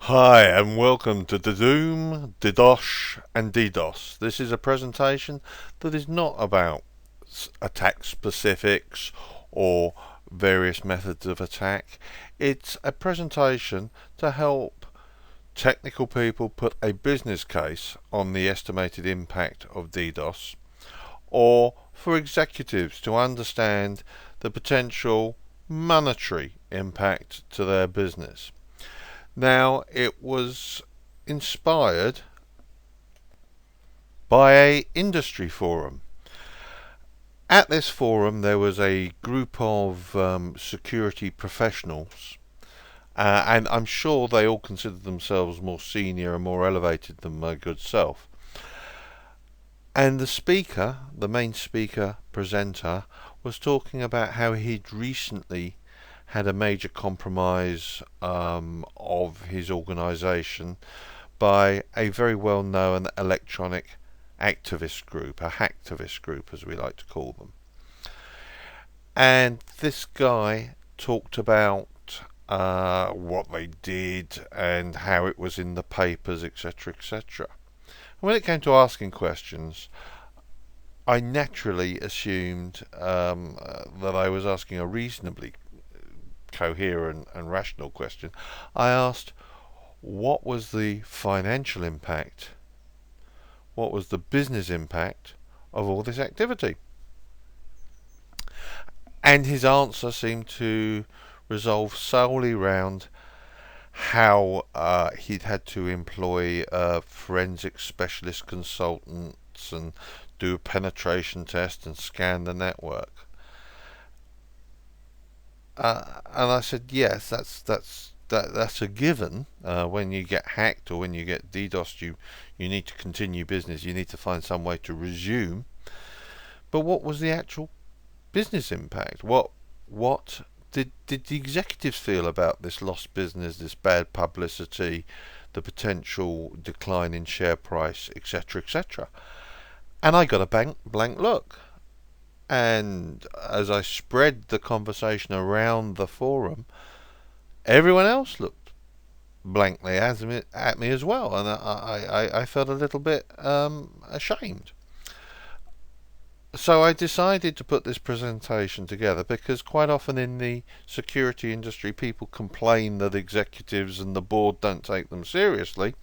Hi and welcome to the Doom, DDOSH and DDoS. This is a presentation that is not about attack specifics or various methods of attack. It's a presentation to help technical people put a business case on the estimated impact of DDoS, or for executives to understand the potential monetary impact to their business. Now, it was inspired by a industry forum. At this forum, there was a group of security professionals, and I'm sure they all considered themselves more senior and more elevated than my good self. And the speaker, the main speaker presenter, was talking about how he'd recently had a major compromise of his organisation by a very well known electronic activist group, a hacktivist group as we like to call them. And this guy talked about what they did and how it was in the papers, etc., etc. And when it came to asking questions, I naturally assumed that I was asking a reasonably coherent and rational question. I asked, what was the financial impact? What was the business impact of all this activity? And his answer seemed to resolve solely around how he'd had to employ forensic specialist consultants and do a penetration test and scan the network. And I said, yes, that's a given. When you get hacked or when you get DDoSed, you need to continue business. You need to find some way to resume. But what was the actual business impact? What did the executives feel about this lost business, this bad publicity, the potential decline in share price, etc., etc.? And I got a blank look. And as I spread the conversation around the forum, everyone else looked blankly at me as well, and I felt a little bit ashamed. So I decided to put this presentation together because quite often in the security industry people complain that executives and the board don't take them seriously.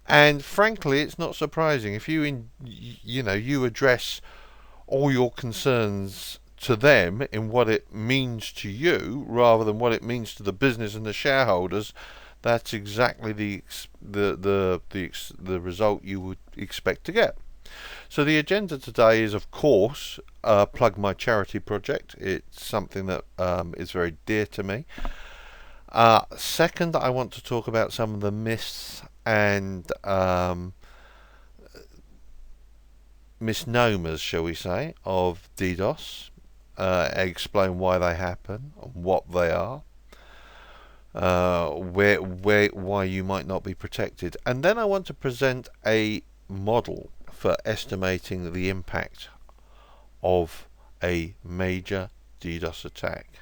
And frankly, it's not surprising if you address all your concerns to them in what it means to you rather than what it means to the business and the shareholders. That's exactly the result you would expect to get. So the agenda today is, of course, plug my charity project. It's something that is very dear to me. Second, I want to talk about some of the myths and misnomers, shall we say, of DDoS. Explain why they happen, what they are, why you might not be protected, and then I want to present a model for estimating the impact of a major DDoS attack.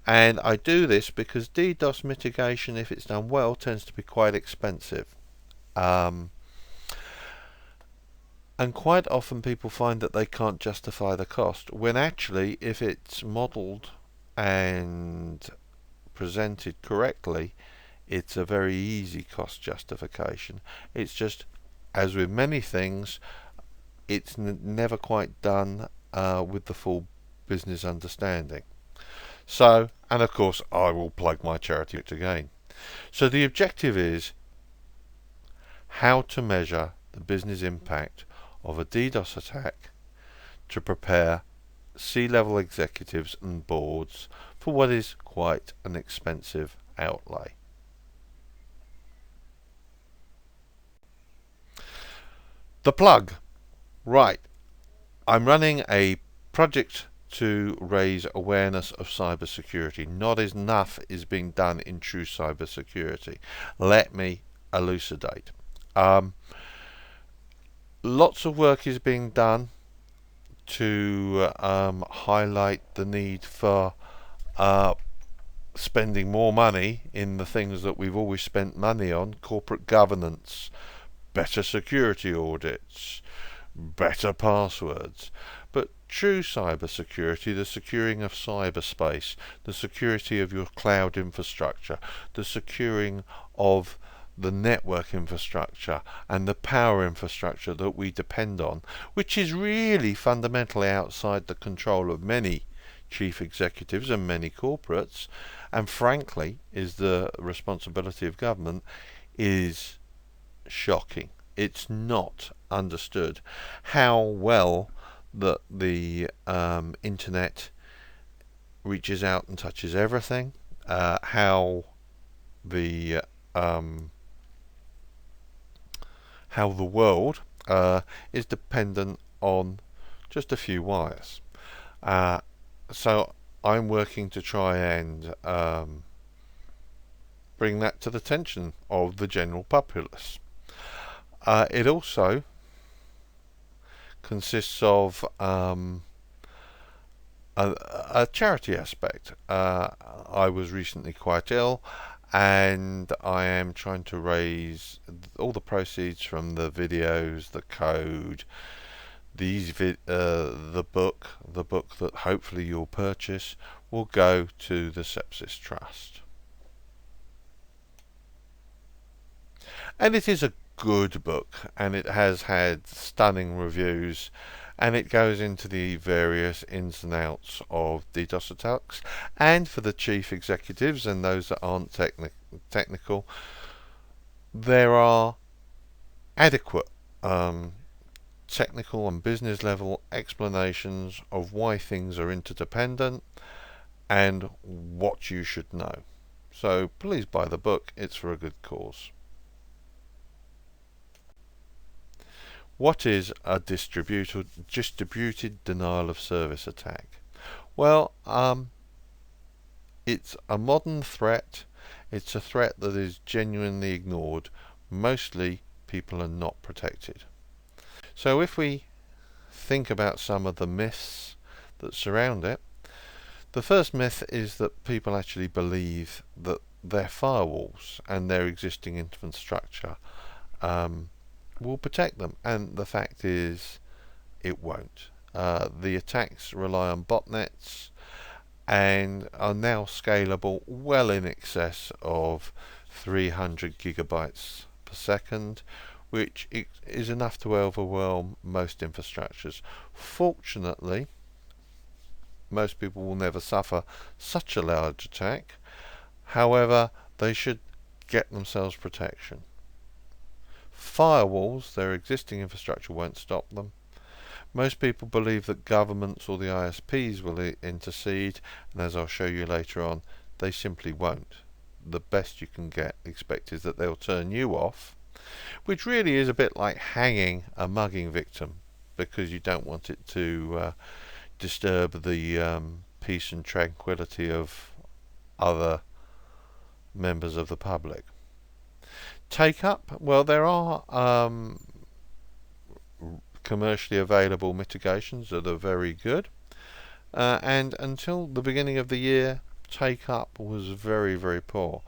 And I do this because DDoS mitigation, if it's done well, tends to be quite expensive. And quite often people find that they can't justify the cost, when actually, if it's modelled and presented correctly, it's a very easy cost justification. It's just, as with many things, it's never quite done with the full business understanding. So, and of course, I will plug my charity again. So the objective is how to measure the business impact of a DDoS attack to prepare C-level executives and boards for what is quite an expensive outlay. The plug. Right. I'm running a project to raise awareness of cybersecurity. Not enough is being done in true cybersecurity. Let me elucidate. Lots of work is being done to highlight the need for spending more money in the things that we've always spent money on: corporate governance, better security audits, better passwords. But true cyber security, the securing of cyberspace, the security of your cloud infrastructure, the securing of the network infrastructure and the power infrastructure that we depend on, which is really fundamentally outside the control of many chief executives and many corporates, and frankly is the responsibility of government, is shocking. It's not understood how well that the internet reaches out and touches everything, how the world is dependent on just a few wires. So I'm working to try and bring that to the attention of the general populace. It also consists of a charity aspect. I was recently quite ill, and I am trying to raise all the proceeds from the videos, the code, the book that hopefully you'll purchase, will go to the Sepsis Trust. And it is a good book, and it has had stunning reviews, and it goes into the various ins and outs of DDoS attacks. And for the chief executives and those that aren't technical, there are adequate technical and business level explanations of why things are interdependent and what you should know. So please buy the book, it's for a good cause. What is a distributed denial of service attack? Well, it's a modern threat. It's a threat that is genuinely ignored. Mostly people are not protected. So if we think about some of the myths that surround it, the first myth is that people actually believe that their firewalls and their existing infrastructure will protect them, and the fact is it won't. The attacks rely on botnets and are now scalable well in excess of 300 gigabytes per second, which is enough to overwhelm most infrastructures. Fortunately, most people will never suffer such a large attack. However, they should get themselves protection. Firewalls, their existing infrastructure, won't stop them. Most people believe that governments or the ISPs will intercede, and as I'll show you later on, they simply won't. The best you can expect is that they'll turn you off, which really is a bit like hanging a mugging victim, because you don't want it to disturb the peace and tranquility of other members of the public. Take up, well, there are commercially available mitigations that are very good, and until the beginning of the year, take up was very, very poor.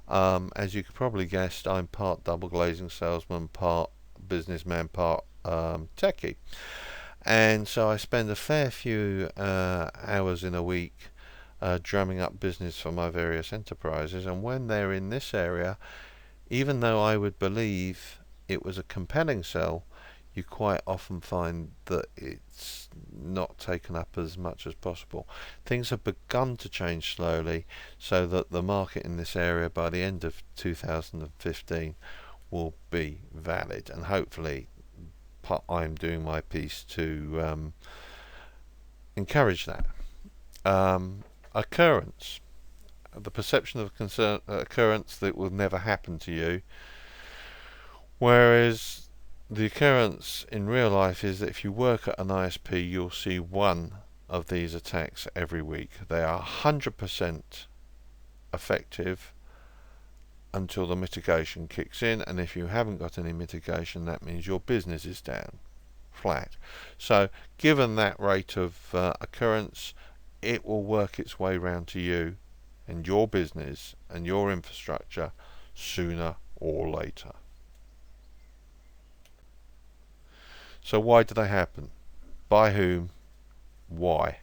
As you could probably guess, I'm part double glazing salesman, part businessman, part techie, and so I spend a fair few hours in a week drumming up business for my various enterprises, and when they're in this area, even though I would believe it was a compelling sell, you quite often find that it's not taken up as much as possible. Things have begun to change slowly, so that the market in this area by the end of 2015 will be valid, and hopefully I'm doing my piece to encourage that. Occurrence. The perception of occurrence that will never happen to you, whereas the occurrence in real life is that if you work at an ISP, you'll see one of these attacks every week. They are 100% effective until the mitigation kicks in, and if you haven't got any mitigation, that means your business is down flat. So given that rate of occurrence, it will work its way round to you and your business and your infrastructure sooner or later. So why do they happen? By whom? Why?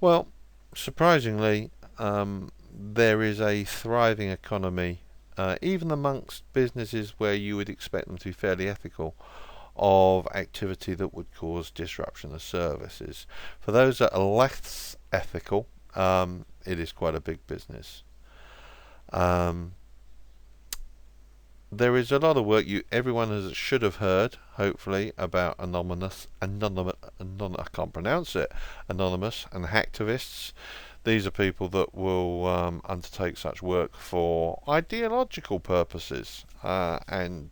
Well, surprisingly, there is a thriving economy, even amongst businesses where you would expect them to be fairly ethical, of activity that would cause disruption of services. For those that are less ethical, it is quite a big business. There is a lot of work everyone should have heard, hopefully, about anonymous and hacktivists. These are people that will undertake such work for ideological purposes, and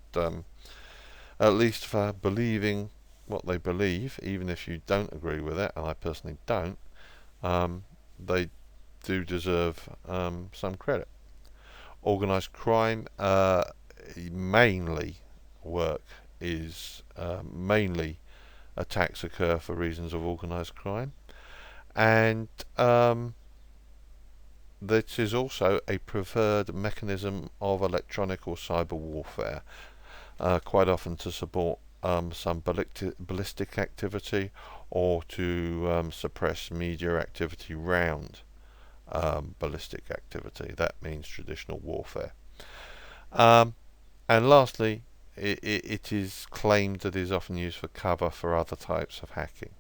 at least for believing what they believe, even if you don't agree with it, and I personally don't. They do deserve some credit. Organised crime mainly attacks occur for reasons of organised crime, and this is also a preferred mechanism of electronic or cyber warfare, quite often to support some ballistic activity, or to suppress media activity round ballistic activity. That means traditional warfare. And lastly, it is claimed that it is often used for cover for other types of hacking.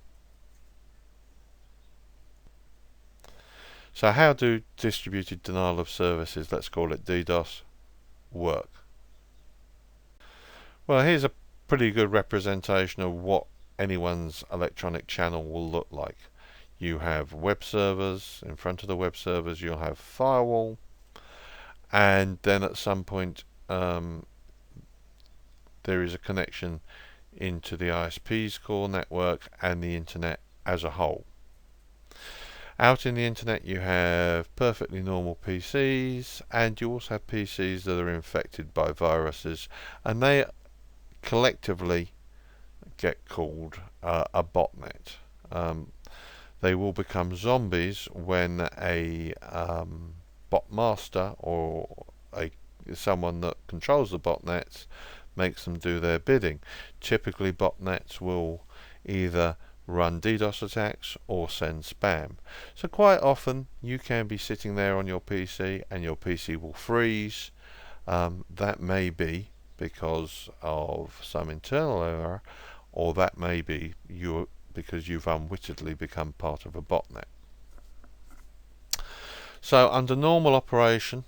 So how do distributed denial of services, let's call it DDoS, work? Well, here's a pretty good representation of what anyone's electronic channel will look like. You have web servers. In front of the web servers you'll have firewall, and then at some point there is a connection into the ISP's core network and the internet as a whole. Out in the internet you have perfectly normal PCs, and you also have PCs that are infected by viruses, and they collectively get called a botnet. They will become zombies when a bot master or someone that controls the botnets makes them do their bidding. Typically botnets will either run DDoS attacks or send spam. So quite often you can be sitting there on your PC and your PC will freeze. That may be because of some internal error, or that may be because you've unwittingly become part of a botnet. So under normal operation,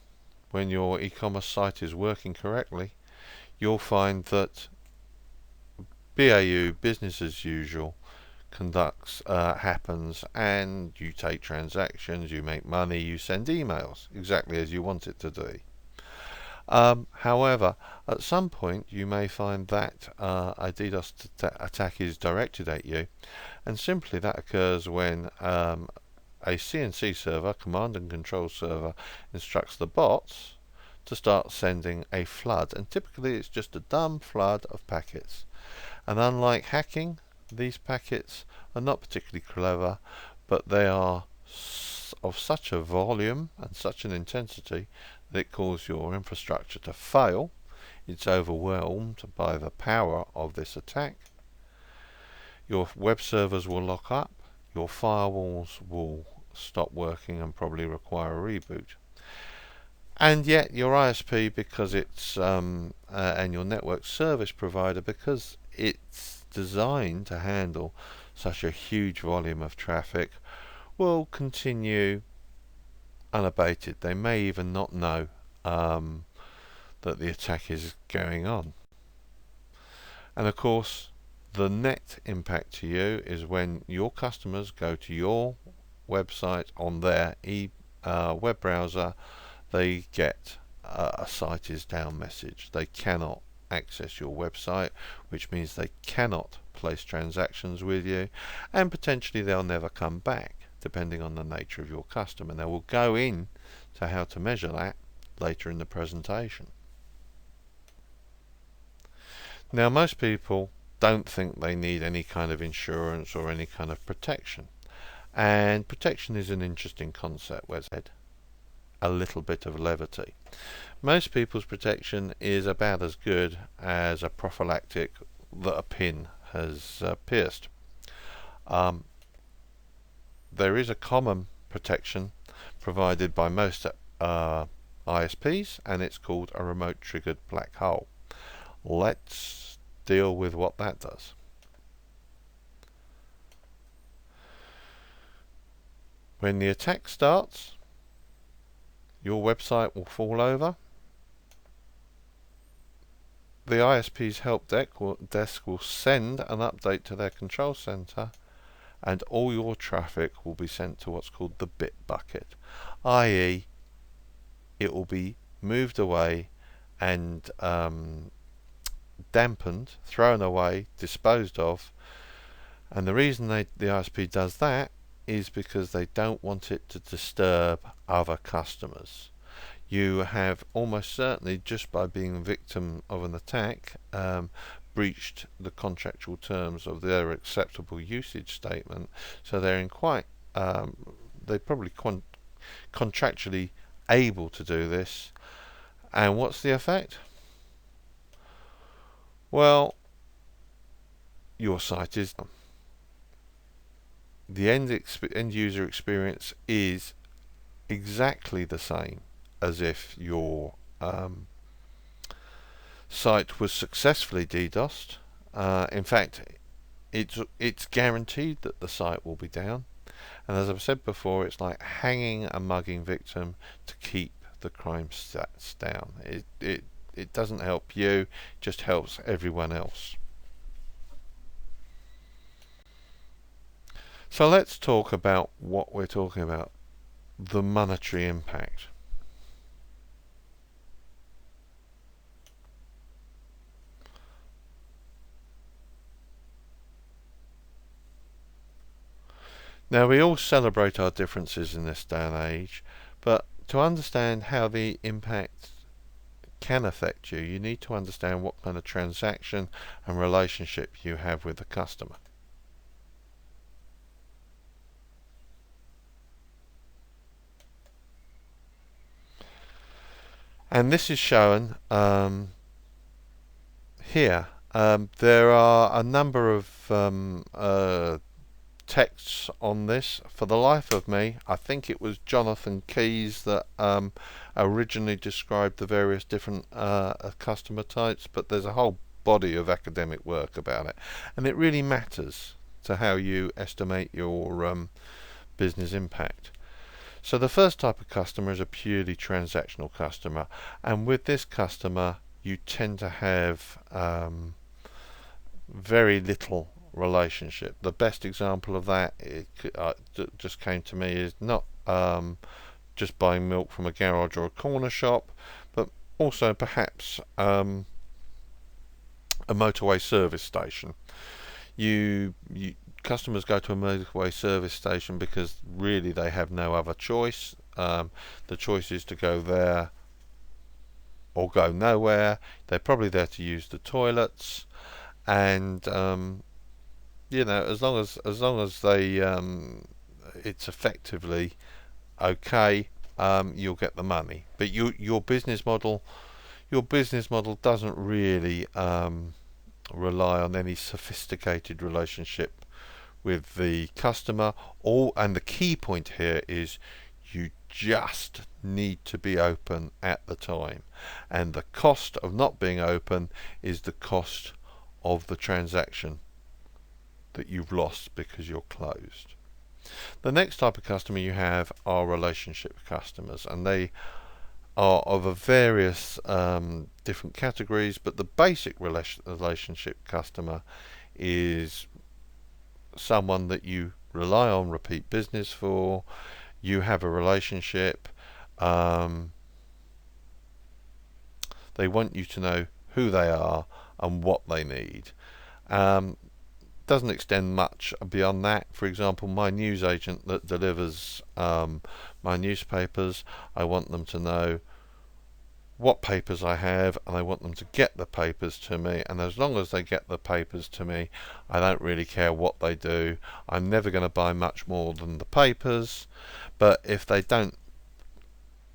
when your e-commerce site is working correctly, you'll find that BAU, business as usual, happens, and you take transactions, you make money, you send emails, exactly as you want it to do. However, at some point you may find that a DDoS attack is directed at you, and simply that occurs when a CNC server, command and control server, instructs the bots to start sending a flood, and typically it's just a dumb flood of packets. And unlike hacking, these packets are not particularly clever, but they are of such a volume and such an intensity that it causes your infrastructure to fail. It's overwhelmed by the power of this attack. Your web servers will lock up, your firewalls will stop working and probably require a reboot. And yet your ISP, because it's and your network service provider, because it's designed to handle such a huge volume of traffic, will continue unabated. They may even not know that the attack is going on. And of course, the net impact to you is when your customers go to your website on their web browser, they get a site is down message. They cannot access your website, which means they cannot place transactions with you, and potentially they'll never come back, depending on the nature of your customer. Now we'll go in to how to measure that later in the presentation. Now most people don't think they need any kind of insurance or any kind of protection, and protection is an interesting concept. Where's it? a little bit of levity. Most people's protection is about as good as a prophylactic that a pin has pierced. There is a common protection provided by most ISPs, and it's called a remote triggered black hole. Let's deal with what that does. When the attack starts, your website will fall over. The ISP's help desk will send an update to their control center, and all your traffic will be sent to what's called the bit bucket, i.e. it will be moved away and dampened, thrown away, disposed of. And the reason the ISP does that is because they don't want it to disturb other customers. You have almost certainly, just by being a victim of an attack, breached the contractual terms of their acceptable usage statement, so they're in quite they're probably contractually able to do this. And what's the effect? Well, your site is the end user experience is exactly the same as if your site was successfully DDoSed. In fact, it's guaranteed that the site will be down, and as I've said before, it's like hanging a mugging victim to keep the crime stats down. It doesn't help you, it just helps everyone else. So let's talk about what we're talking about, the monetary impact. Now, we all celebrate our differences in this day and age, but to understand how the impact can affect you, you need to understand what kind of transaction and relationship you have with the customer. And this is shown here. There are a number of texts on this. For the life of me, I think it was Jonathan Keyes that originally described the various different customer types, but there's a whole body of academic work about it, and it really matters to how you estimate your business impact. So the first type of customer is a purely transactional customer, and with this customer you tend to have very little relationship. The best example of that just came to me is not just buying milk from a garage or a corner shop, but also perhaps a motorway service station. Customers go to a motorway service station because really they have no other choice. The choice is to go there or go nowhere. They're probably there to use the toilets, and you know, as long as they it's effectively okay, you'll get the money. But your business model doesn't really rely on any sophisticated relationship with the customer. And the key point here is you just need to be open at the time, and the cost of not being open is the cost of the transaction that you've lost because you're closed. The next type of customer you have are relationship customers, and they are of a various different categories, but the basic relationship customer is someone that you rely on repeat business for. You have a relationship, they want you to know who they are and what they need. Doesn't extend much beyond that. For example, my newsagent that delivers my newspapers, I want them to know what papers I have, and I want them to get the papers to me, and as long as they get the papers to me, I don't really care what they do. I'm never going to buy much more than the papers, but if they don't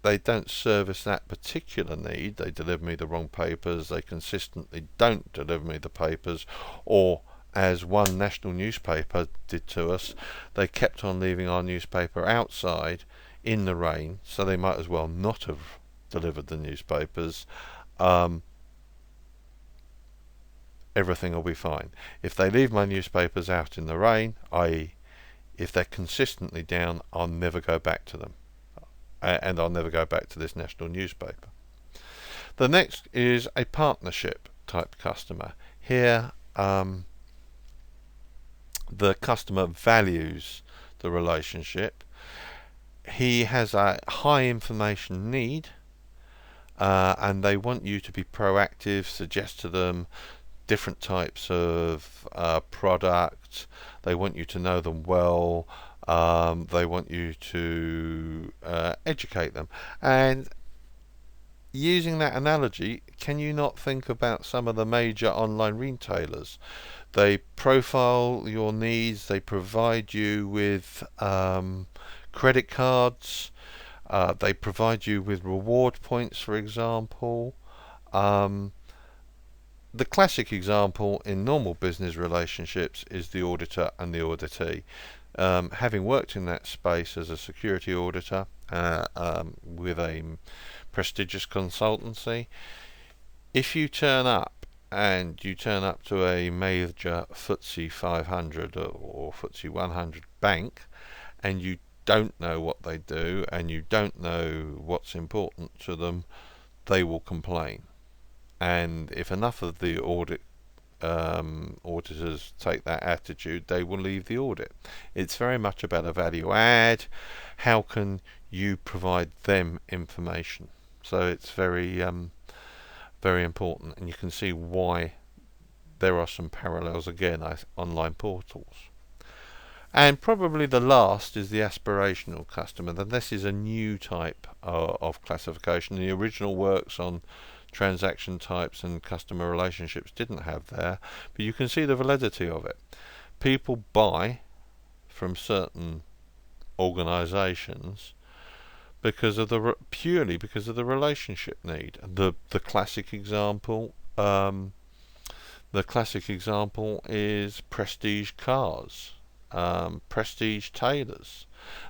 they don't service that particular need. They deliver me the wrong papers, they consistently don't deliver me the papers, or as one national newspaper did to us, they kept on leaving our newspaper outside in the rain, so they might as well not have delivered the newspapers. Everything will be fine. If they leave my newspapers out in the rain, i.e. if they're consistently down, I'll never go back to them. And I'll never go back to this national newspaper. The next is a partnership type customer. Here, the customer values the relationship. He has a high information need, and they want you to be proactive, suggest to them different types of products. They want you to know them well. They want you to educate them. And using that analogy, can you not think about some of the major online retailers? They profile your needs. They provide you with credit cards. They provide you with reward points, for example. The classic example in normal business relationships is the auditor and the auditee. Having worked in that space as a security auditor with a prestigious consultancy, if you turn up to a major FTSE 500 or FTSE 100 bank, and you don't know what they do and you don't know what's important to them, they will complain. And if enough of the auditors take that attitude, they will leave the audit. It's very much about a value add. How can you provide them information? So it's very very important, and you can see why there are some parallels again as online portals. And probably the last is the aspirational customer. Then this is a new type of classification. The original works on transaction types and customer relationships didn't have there, but you can see the validity of it. People buy from certain organizations purely because of the relationship need. The classic example is prestige cars, prestige tailors.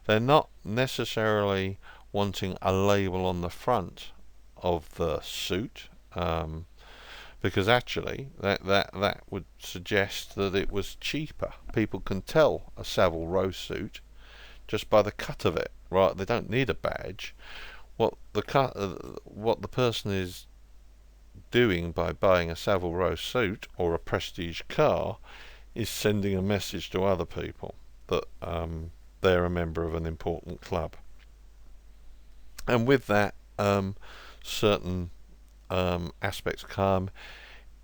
They're not necessarily wanting a label on the front of the suit, because actually that would suggest that it was cheaper. People can tell a Savile Row suit just by the cut of it, right? They don't need a badge. What the person is doing by buying a Savile Row suit or a prestige car is sending a message to other people that they're a member of an important club. And with that, certain aspects come.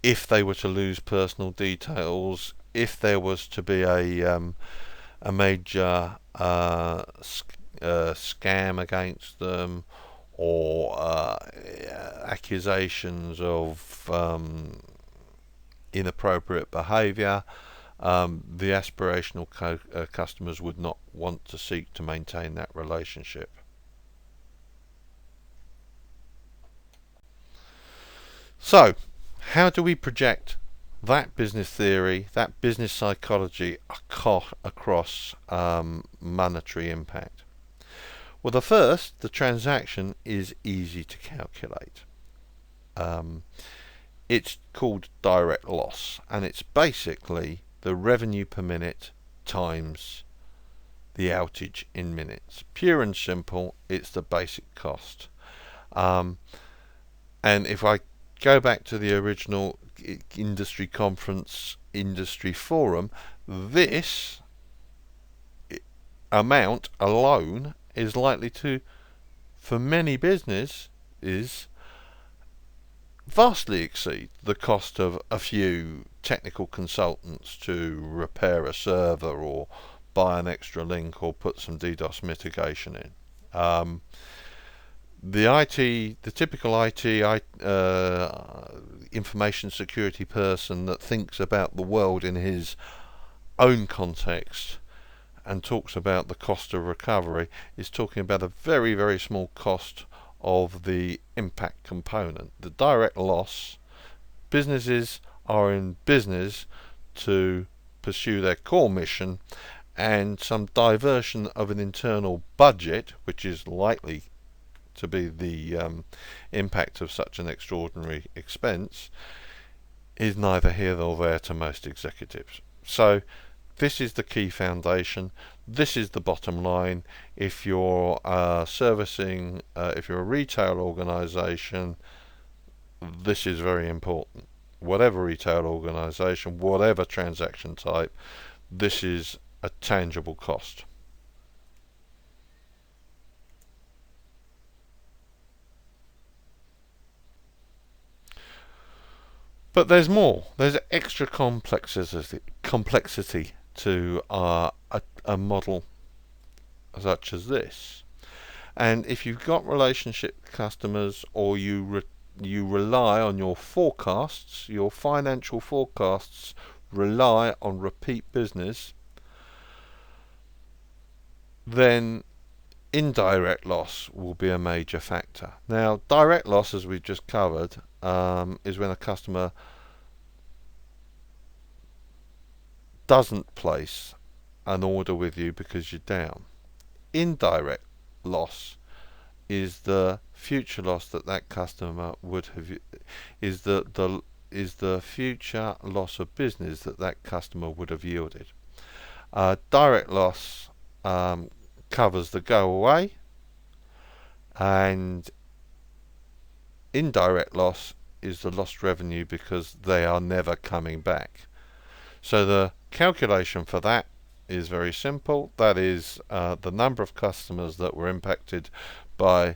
If they were to lose personal details, if there was to be a major scam against them, or accusations of inappropriate behaviour, the aspirational customers would not want to seek to maintain that relationship. So, how do we project that business theory, that business psychology across monetary impact? Well, the transaction is easy to calculate. It's called direct loss, and it's basically the revenue per minute times the outage in minutes. Pure and simple, it's the basic cost. And if I go back to the original industry conference, industry forum, this amount alone is likely to, for many businesses, vastly exceed the cost of a few technical consultants to repair a server or buy an extra link or put some DDoS mitigation in. The typical IT information security person that thinks about the world in his own context and talks about the cost of recovery is talking about a very, very small cost of the impact component. The direct loss, businesses are in business to pursue their core mission, and some diversion of an internal budget, which is likely to be the impact of such an extraordinary expense, is neither here nor there to most executives. So this is the key foundation. This is the bottom line. If you're servicing, if you're a retail organisation, this is very important. Whatever retail organisation, whatever transaction type, this is a tangible cost. But there's more. There's extra complexity to a model such as this. And if you've got relationship customers, or you rely on your forecasts, your financial forecasts rely on repeat business, then indirect loss will be a major factor. Now, direct loss, as we've just covered, is when a customer doesn't place an order with you because you're down. Indirect loss is the future loss that customer would have, is the future loss of business that customer would have yielded. Direct loss covers the go away, and indirect loss is the lost revenue because they are never coming back. So the calculation for that is very simple. That is the number of customers that were impacted by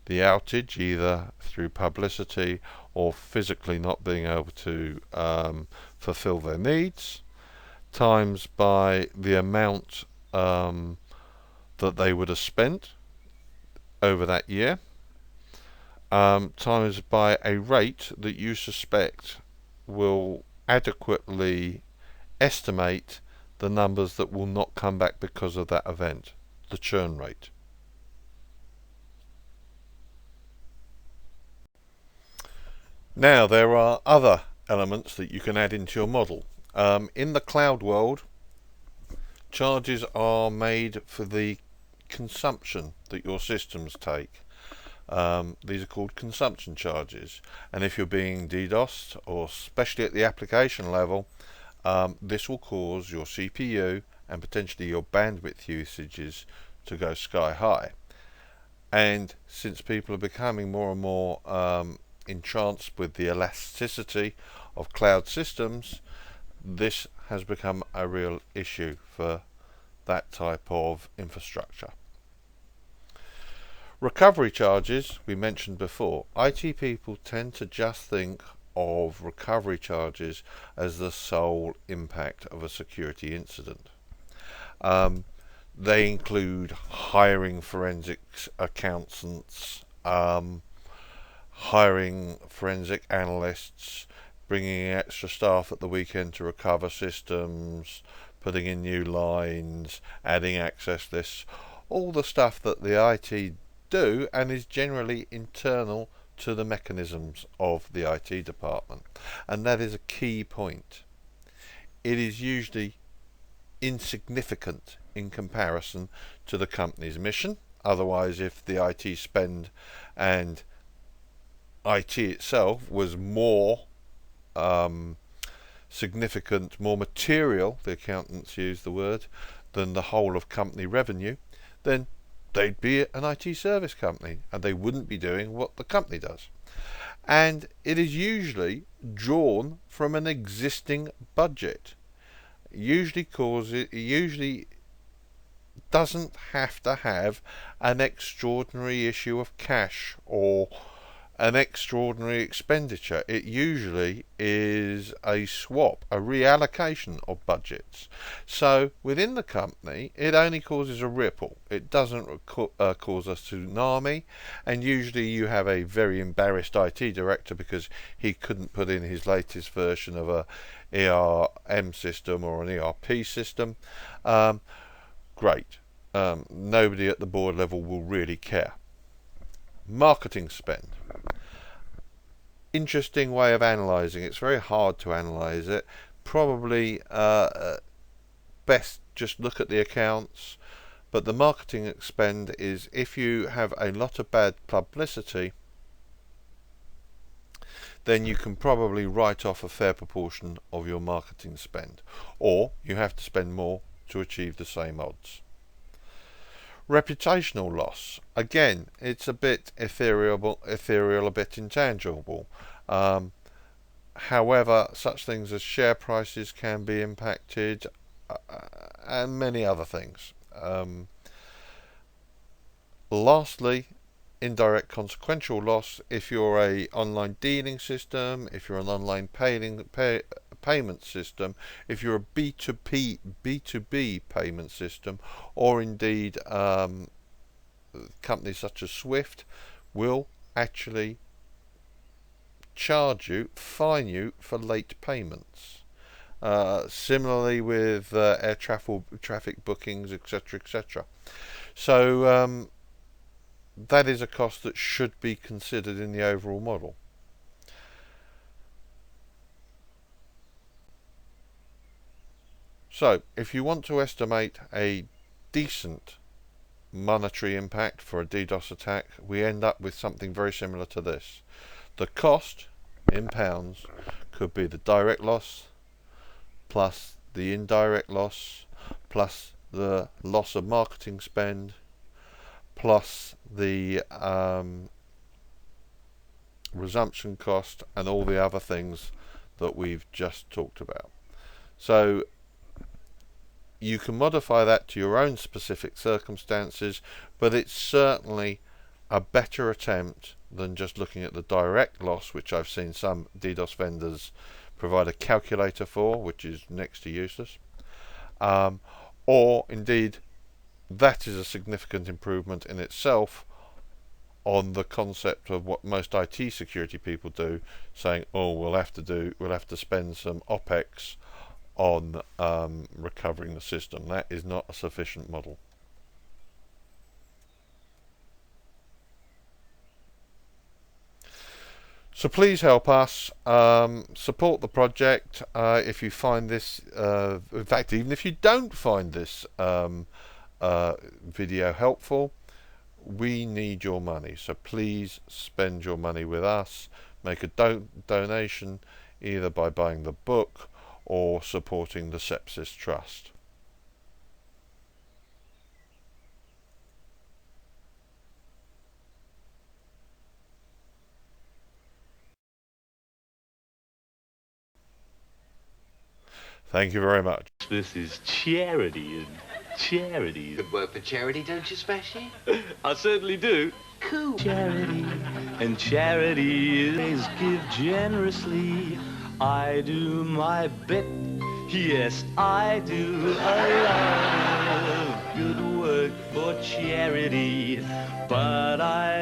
the outage, either through publicity or physically not being able to fulfill their needs, times by the amount that they would have spent over that year, times by a rate that you suspect will adequately estimate the numbers that will not come back because of that event, the churn rate. Now, there are other elements that you can add into your model. In the cloud world, charges are made for the consumption that your systems take. These are called consumption charges, and if you're being DDoSed, or especially at the application level, this will cause your CPU and potentially your bandwidth usages to go sky high. And since people are becoming more and more entranced with the elasticity of cloud systems, this has become a real issue for that type of infrastructure. Recovery charges, we mentioned before. IT people tend to just think of recovery charges as the sole impact of a security incident. They include hiring forensics accountants, hiring forensic analysts, bringing in extra staff at the weekend to recover systems, putting in new lines, adding access lists, all the stuff that the IT do and is generally internal to the mechanisms of the IT department. And that is a key point. It is usually insignificant in comparison to the company's mission. Otherwise, if the IT spend and IT itself was more significant, more material, the accountants use the word, than the whole of company revenue, then they'd be an IT service company and they wouldn't be doing what the company does. And it is usually drawn from an existing budget. Usually doesn't have to have an extraordinary issue of cash or an extraordinary expenditure. It usually is a swap, a reallocation of budgets. So within the company, it only causes a ripple. It doesn't cause a tsunami, and usually you have a very embarrassed IT director because he couldn't put in his latest version of a ERM system or an ERP system. Great. Nobody at the board level will really care. Marketing spend. Interesting way of analysing. It's very hard to analyse it. Probably best just look at the accounts. But the marketing spend is if you have a lot of bad publicity, then you can probably write off a fair proportion of your marketing spend, or you have to spend more to achieve the same odds. Reputational loss. Again, it's a bit ethereal, a bit intangible. However, such things as share prices can be impacted, and many other things. Lastly, indirect consequential loss. If you're a online dealing system, if you're an online payment system, if you're a B2B payment system, or indeed companies such as Swift will actually charge you, fine you for late payments. Similarly with air traffic bookings, etc., etc. So that is a cost that should be considered in the overall model. So if you want to estimate a decent monetary impact for a DDoS attack, we end up with something very similar to this. The cost in pounds could be the direct loss plus the indirect loss plus the loss of marketing spend plus the resumption cost and all the other things that we've just talked about. So you can modify that to your own specific circumstances, but it's certainly a better attempt than just looking at the direct loss, which I've seen some DDoS vendors provide a calculator for, which is next to useless. Or indeed, that is a significant improvement in itself on the concept of what most IT security people do, saying, "Oh, we'll have to spend some OPEX on recovering the system." That is not a sufficient model. So please help us, support the project. If you find this, in fact, even if you don't find this video helpful, we need your money. So please spend your money with us. Make a donation either by buying the book or supporting the Sepsis Trust. Thank you very much. This is charity and charity. Good work for charity, don't you, Smashy? I certainly do. Cool. Charity and charity is give generously. I do my bit. Yes, I do a lot of good work for charity, but I